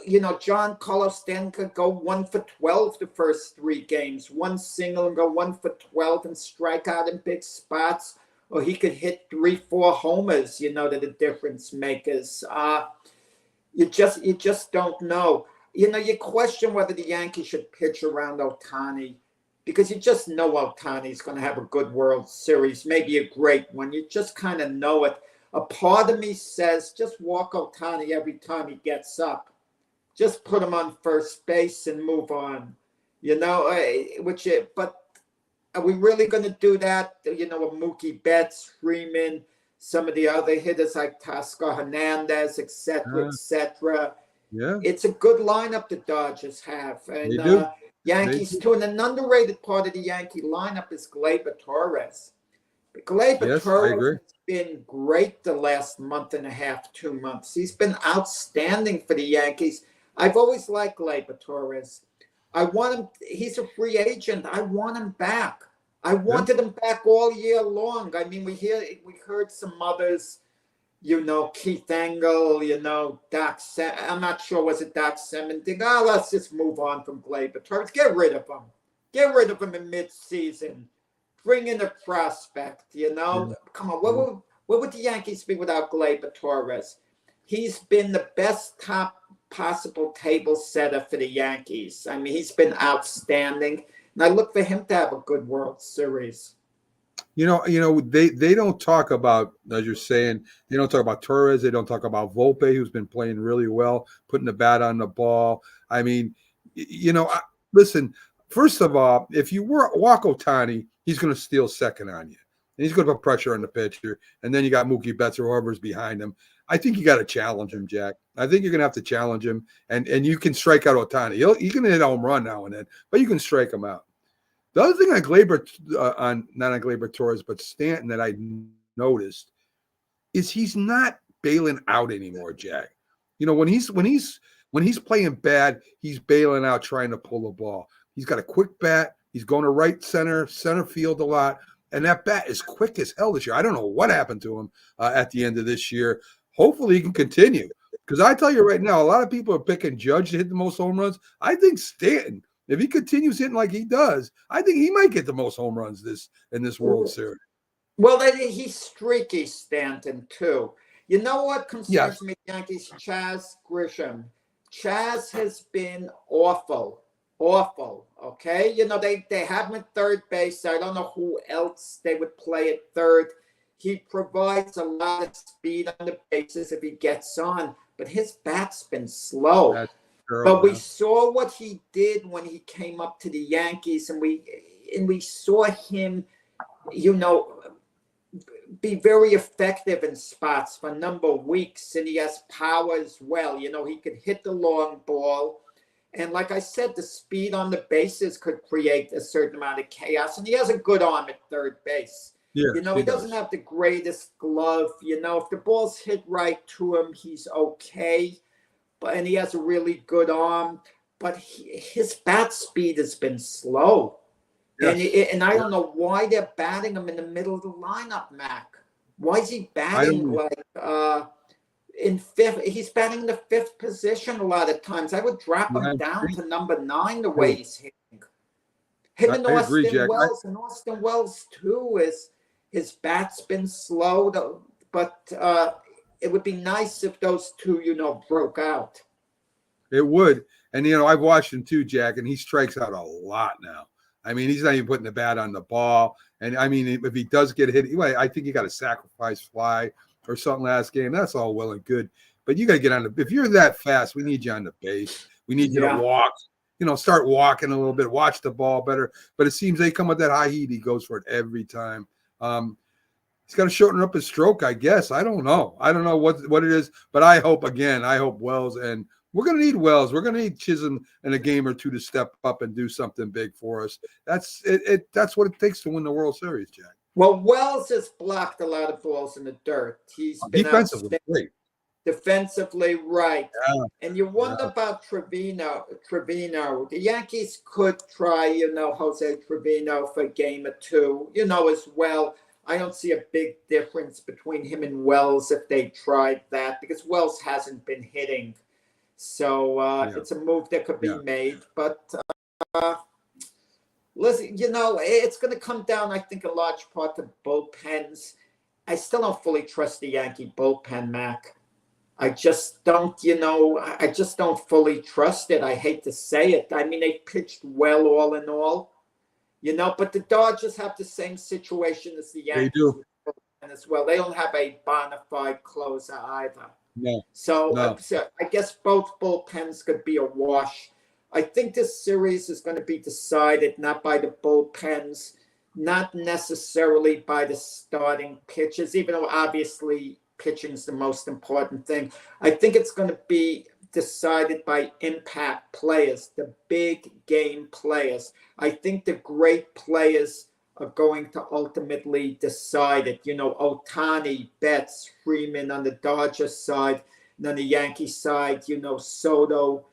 Giancarlo Stanton could go 1 for 12 the first 3 games. One single and go 1 for 12 and strike out in big spots. Or he could hit 3-4 homers, that are difference makers. You just don't know. You question whether the Yankees should pitch around Ohtani because you just know Ohtani's going to have a good World Series, maybe a great one. You just kind of know it. A part of me says just walk Ohtani every time he gets up. Just put him on first base and move on. But are we really going to do that? With Mookie Betts, Freeman, some of the other hitters like Teoscar Hernandez, et cetera, et cetera. Yeah. It's a good lineup the Dodgers have. And They do. Yankees, too. And an underrated part of the Yankee lineup is Gleyber Torres. Gleyber Torres has been great the last month and a half, 2 months. He's been outstanding for the Yankees. I've always liked Gleyber Torres. I want him. He's a free agent. I want him back. I wanted him back all year long. I mean, we heard some others, Keith Engel, Doc. I'm not sure, was it Doc Simmons? Let's just move on from Gleyber Torres. Get rid of him. Get rid of him in mid-season. Bring in a prospect. Come on. What would the Yankees be without Gleyber Torres? He's been the best top possible table setter for the Yankees. I mean, he's been outstanding. And I look for him to have a good World Series. They don't talk about, as you're saying, they don't talk about Torres. They don't talk about Volpe, who's been playing really well, putting the bat on the ball. I mean, listen, first of all, if you walk Ohtani, he's going to steal second on you. And he's going to put pressure on the pitcher. And then you got Mookie Betts or whoever's behind him. I think you got to challenge him, Jack. I think you're going to have to challenge him. And you can strike out Ohtani. You can hit a home run now and then, but you can strike him out. The other thing on not on Gleyber Torres, but Stanton that I noticed is he's not bailing out anymore, Jack. When he's playing bad, he's bailing out trying to pull the ball. He's got a quick bat. He's going to right center field a lot. And that bat is quick as hell this year. I don't know what happened to him at the end of this year. Hopefully he can continue. Because I tell you right now, a lot of people are picking Judge to hit the most home runs. I think Stanton, if he continues hitting like he does, I think he might get the most home runs in this World Series. Well, he's streaky, Stanton, too. You know what concerns me, Yankees? Chas Grisham. Chas has been awful, okay? They have him at third base. I don't know who else they would play at third. He provides a lot of speed on the bases if he gets on, but his bat's been slow. But we saw what he did when he came up to the Yankees, and we saw him, be very effective in spots for a number of weeks, and he has power as well. He could hit the long ball. And like I said, the speed on the bases could create a certain amount of chaos. And he has a good arm at third base. Yeah, he doesn't have the greatest glove. If the ball's hit right to him, he's okay. And he has a really good arm. But his bat speed has been slow. Yes. And I don't know why they're batting him in the middle of the lineup, Mac. Why is he batting in fifth? He's batting the fifth position a lot of times. I would drop him down to number 9 the way he's hitting. Him and Austin Wells, and Austin Wells too, his bat's been slow, but it would be nice if those two, broke out. It would. And, I've watched him too, Jack, and he strikes out a lot now. I mean, he's not even putting the bat on the ball. And, I mean, if he does get hit, I think he got a sacrifice fly or something last game. That's all well and good. But you got to get on if you're that fast, we need you on the base. We need you to walk, start walking a little bit, watch the ball better. But it seems they come with that high heat. He goes for it every time. He's got to shorten up his stroke, I guess. I don't know. I don't know what it is. But I hope Wells, and we're going to need Wells. We're going to need Chisholm in a game or two to step up and do something big for us. That's it. That's what it takes to win the World Series, Jack. Well, Wells has blocked a lot of balls in the dirt. He's been defensively great. Defensively, right. Yeah. And you wonder about Trevino. The Yankees could try, Jose Trevino for a game or two, as well. I don't see a big difference between him and Wells if they tried that, because Wells hasn't been hitting. So it's a move that could be made. But listen, it's going to come down, I think, a large part to bullpens. I still don't fully trust the Yankee bullpen, Mac. I just don't, fully trust it. I hate to say it. I mean, they pitched well all in all, but the Dodgers have the same situation as the Yankees. They do. As well. They don't have a bona fide closer either. No. So I guess both bullpens could be a wash. I think this series is going to be decided not by the bullpens, not necessarily by the starting pitchers, even though obviously pitching is the most important thing. I think it's going to be decided by impact players, the big game players. I think the great players are going to ultimately decide it. Ohtani, Betts, Freeman on the Dodgers side, and on the Yankee side, Soto,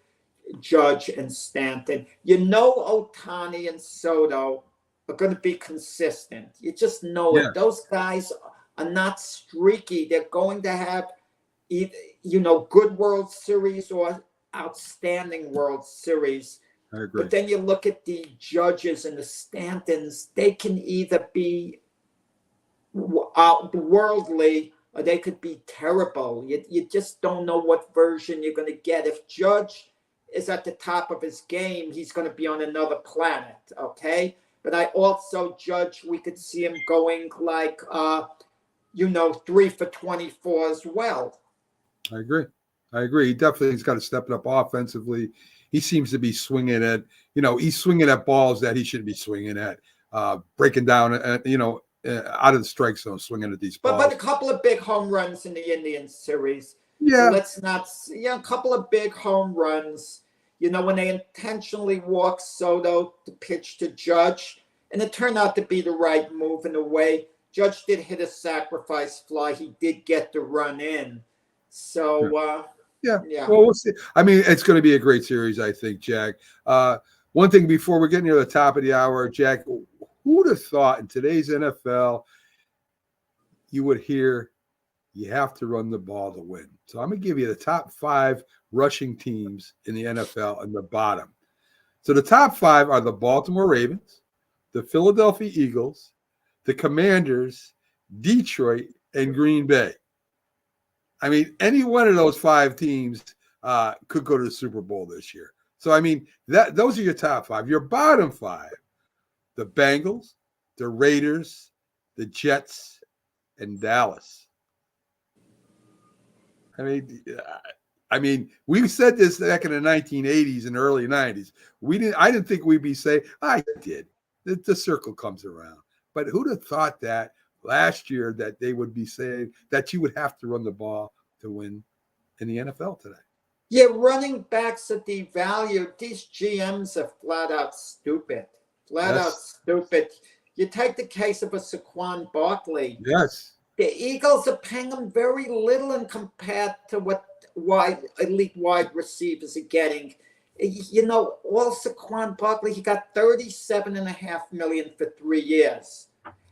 Judge, and Stanton. Ohtani and Soto are going to be consistent. You just know it. Those guys are not streaky. They're going to have either, good World Series or outstanding World Series. I agree. But then you look at the Judges and the Stantons, they can either be worldly or they could be terrible. You just don't know what version you're going to get. If Judge is at the top of his game, he's going to be on another planet, okay? But I also judge we could see him going like, 3 for 24 as well. I agree. He definitely has got to step it up offensively. He seems to be swinging at, he's swinging at balls that he shouldn't be swinging at, breaking down, out of the strike zone, swinging at these balls. But a couple of big home runs in the Indian series. Yeah. Let's not, a couple of big home runs, when they intentionally walked Soto to pitch to Judge, and it turned out to be the right move in a way. Judge did hit a sacrifice fly. He did get the run in. So, yeah. Well, we'll see. I mean, it's going to be a great series, I think, Jack. One thing before we're getting near the top of the hour, Jack, who would have thought in today's NFL you would hear you have to run the ball to win? So I'm going to give you the top 5 rushing teams in the NFL and the bottom. So the top 5 are the Baltimore Ravens, the Philadelphia Eagles, the Commanders, Detroit, and Green Bay. I mean, any one of those 5 teams could go to the Super Bowl this year. So, I mean, those are your top 5. Your bottom 5, the Bengals, the Raiders, the Jets, and Dallas. I mean, I mean, we said this back in the 1980s and early 90s. I didn't think we'd be saying, I did. The circle comes around. But who'd have thought that last year that they would be saying that you would have to run the ball to win in the NFL today? Yeah, running backs are devalued. These GMs are flat out stupid. Flat out stupid. You take the case of a Saquon Barkley. Yes. The Eagles are paying him very little in compared to what elite wide receivers are getting. You know, all Saquon Barkley, he got $37.5 million for 3 years.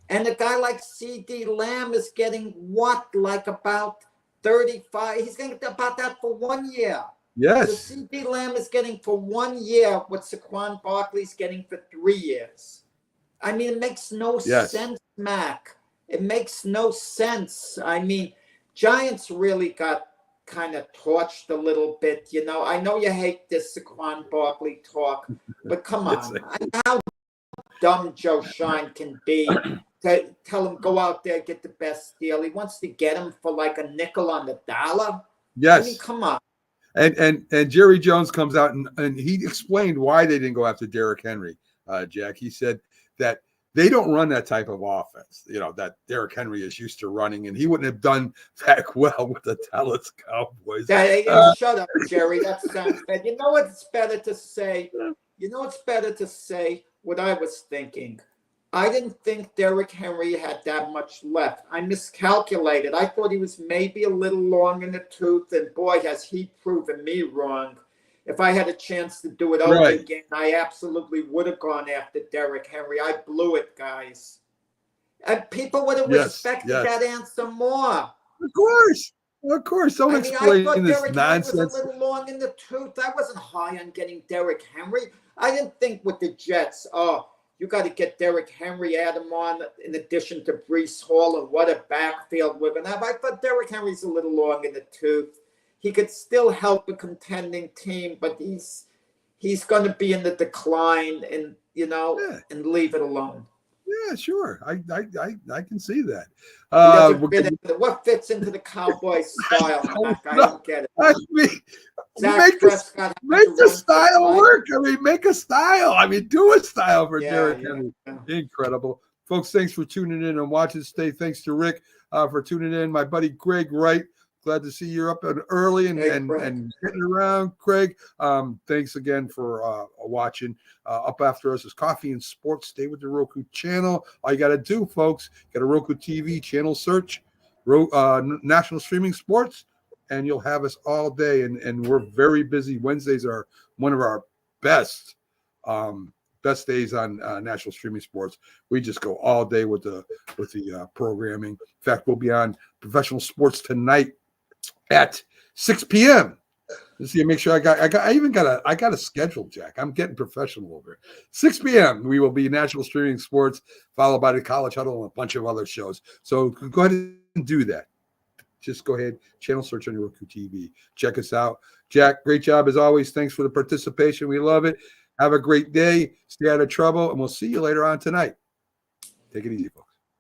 And a guy like CD Lamb is getting what? Like about 35. He's getting about that for 1 year. Yes. So CD Lamb is getting for 1 year what Saquon Barkley's getting for 3 years. I mean, it makes no sense, Mac. It makes no sense. I mean, Giants really got kind of torched a little bit. You know, I know you hate this Saquon Barkley talk, but come on. How dumb Joe Shine can be to tell him go out there, get the best deal. He wants to get him for like a nickel on the dollar. Yes. I mean, come on. And Jerry Jones comes out and he explained why they didn't go after Derrick Henry, Jack. He said that they don't run that type of offense, you know, that Derrick Henry is used to running, and he wouldn't have done that well with the Dallas Cowboys. Shut up, Jerry. That sounds bad. You know what's better to say? You know what's better to say? What I was thinking. I didn't think Derrick Henry had that much left. I miscalculated. I thought he was maybe a little long in the tooth, and boy, has he proven me wrong. If I had a chance to do it over again, I absolutely would have gone after Derrick Henry. I blew it, guys. And people would have respected that answer more. Of course. Of course. Don't explain this Derrick nonsense. Henry was a little long in the tooth. I wasn't high on getting Derrick Henry. I didn't think with the Jets, you got to get Derrick Henry, add him on in addition to Breece Hall, and what a backfield we're going to have. I thought Derrick Henry's a little long in the tooth. He could still help a contending team, but he's going to be in the decline, and and leave it alone. Yeah, sure. I can see that. What fits into the Cowboys style, Mac? I don't get it. I mean, make the style work. I mean, make a style. I mean, do a style for Derrick Henry. Incredible. Folks, thanks for tuning in and watching today. Thanks to Rick for tuning in. My buddy Greg Wright. Glad to see you're up early and getting around, Craig. Thanks again for watching. Up after us is Coffee and Sports. Stay with the Roku channel. All you got to do, folks, get a Roku TV channel search, National Streaming Sports, and you'll have us all day. And we're very busy. Wednesdays are one of our best days on National Streaming Sports. We just go all day with the programming. In fact, we'll be on Professional Sports tonight at 6 p.m. Let's see, make sure I got a schedule, Jack. I'm getting professional over it. 6 p.m. we will be National Streaming Sports, followed by the College Huddle and a bunch of other shows. So go ahead and do that. Just go ahead, channel search on your Roku TV. Check us out. Jack, great job as always. Thanks for the participation. We love it. Have a great day. Stay out of trouble, and we'll see you later on tonight. Take it easy, folks.